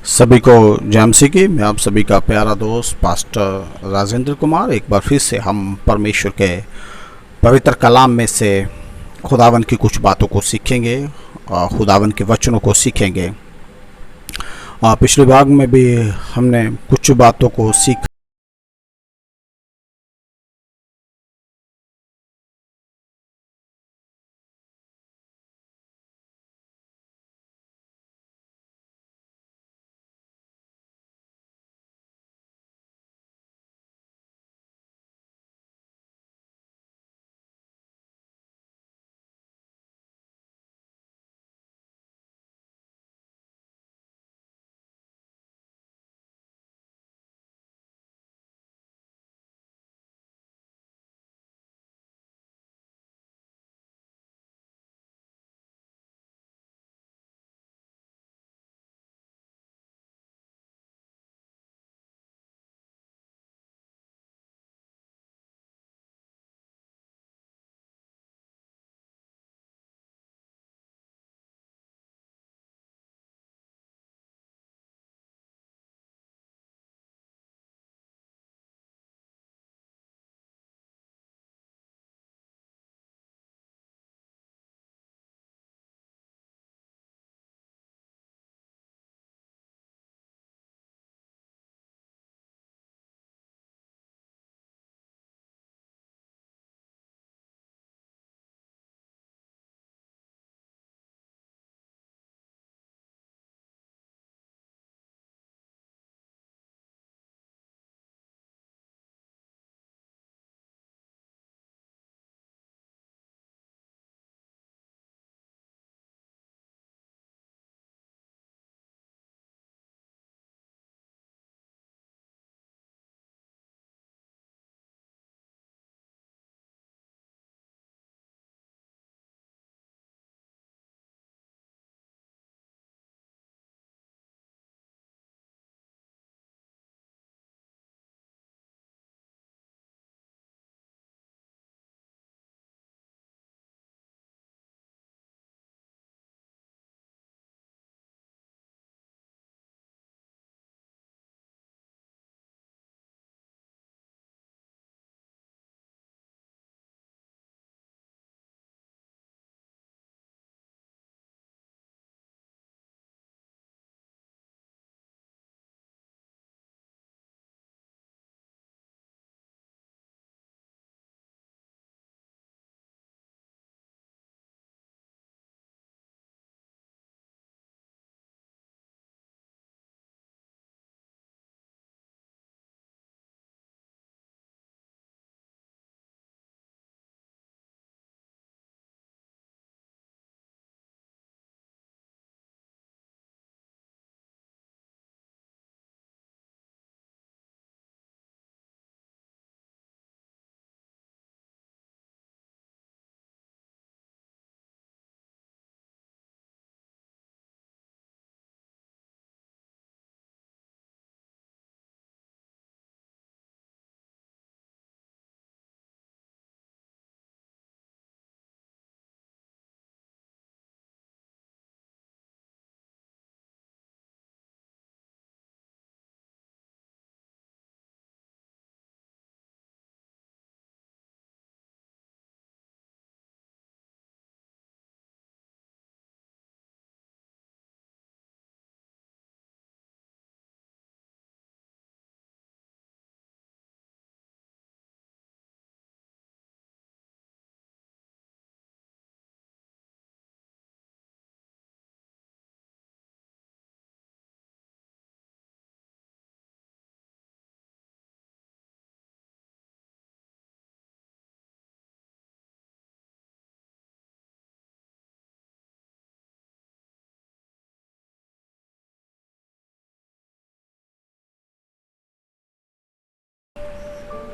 सभी को जय मसीह की। मैं आप सभी का प्यारा दोस्त पास्टर राजेंद्र कुमार। एक बार फिर से हम परमेश्वर के पवित्र कलाम में से खुदावन की कुछ बातों को सीखेंगे और खुदावन के वचनों को सीखेंगे। पिछले भाग में भी हमने कुछ बातों को सीखा।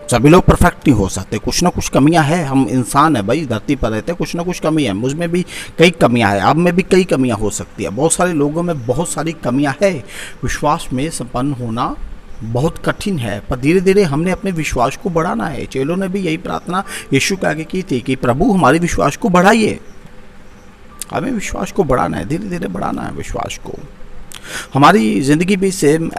सभी लोग परफेक्ट नहीं हो सकते, कुछ ना कुछ कमियां है। हम इंसान है भाई, धरती पर रहते हैं, कुछ ना कुछ कमी है। मुझ में भी कई कमियां है, आप में भी कई कमियां हो सकती है। बहुत सारे लोगों में बहुत सारी कमियां है। विश्वास में संपन्न होना बहुत कठिन है, पर धीरे धीरे हमने अपने विश्वास को बढ़ाना है। चेलों ने भी यही प्रार्थना यीशु के आगे की थी कि प्रभु हमारे विश्वास को बढ़ाइए। हमें विश्वास को बढ़ाना है, धीरे धीरे बढ़ाना है विश्वास को। हमारी ज़िंदगी भी सेम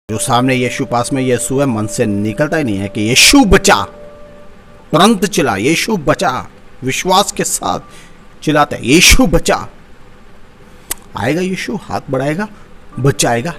जो सामने यीशु पास में यीशु है, मन से निकलता ही नहीं है कि यीशु बचा। तुरंत चिल्ला, यीशु बचा। विश्वास के साथ चिल्लाते हैं, यीशु बचा। आएगा यीशु, हाथ बढ़ाएगा, बचाएगा।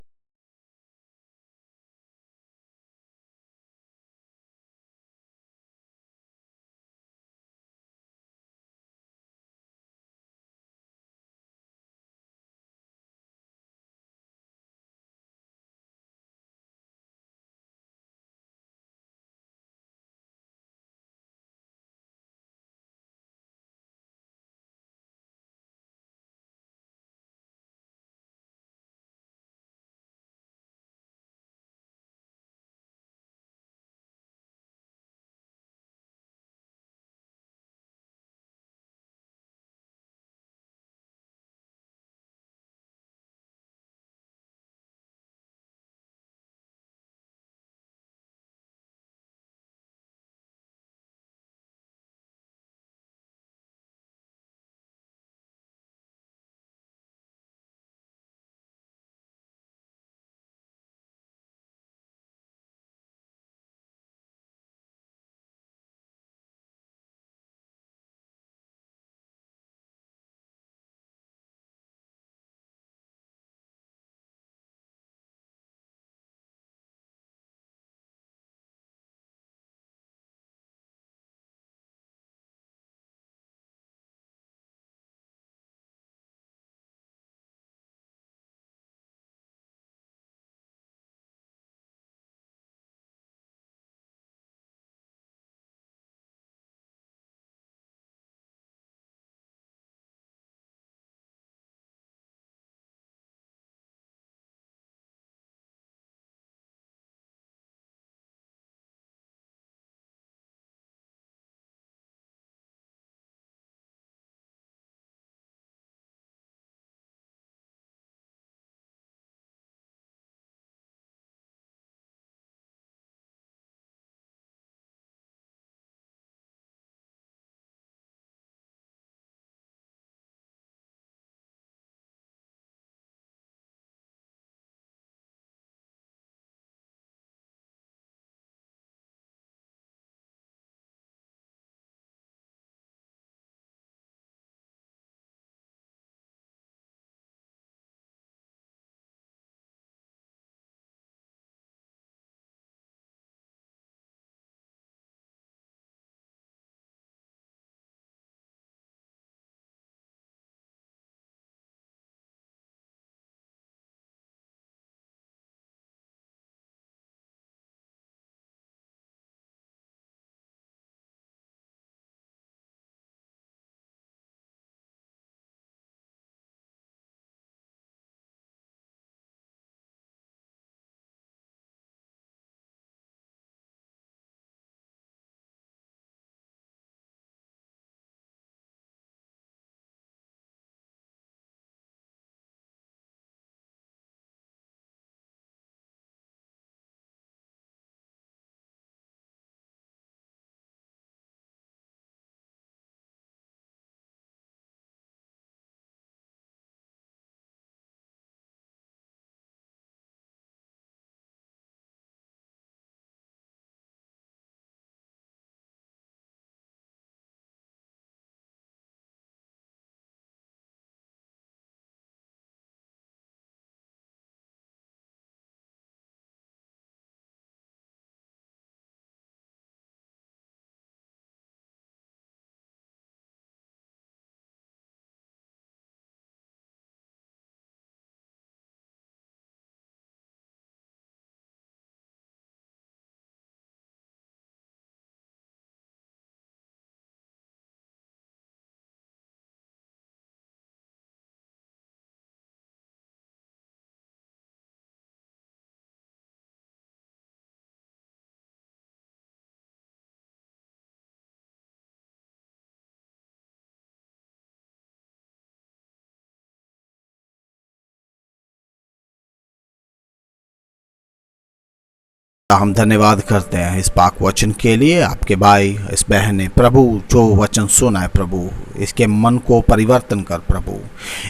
हम धन्यवाद करते हैं इस पाक वचन के लिए। आपके भाई, इस बहन ने प्रभु जो वचन सुना है प्रभु, इसके मन को परिवर्तन कर प्रभु,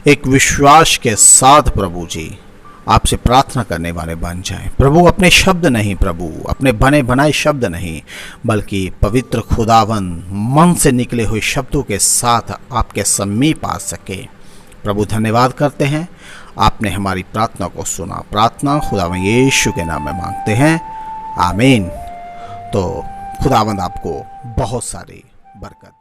एक विश्वास के साथ प्रभु जी आपसे प्रार्थना करने वाले बन जाएं प्रभु। अपने शब्द नहीं प्रभु, अपने बने बनाए शब्द नहीं, बल्कि पवित्र खुदावन मन से निकले हुए शब्दों के साथ आपके समीप आ सके प्रभु। धन्यवाद करते हैं, आपने हमारी प्रार्थना को सुना। प्रार्थना खुदावन यीशु के नाम में मांगते हैं, आमीन। तो खुदावंद आपको बहुत सारी बरकत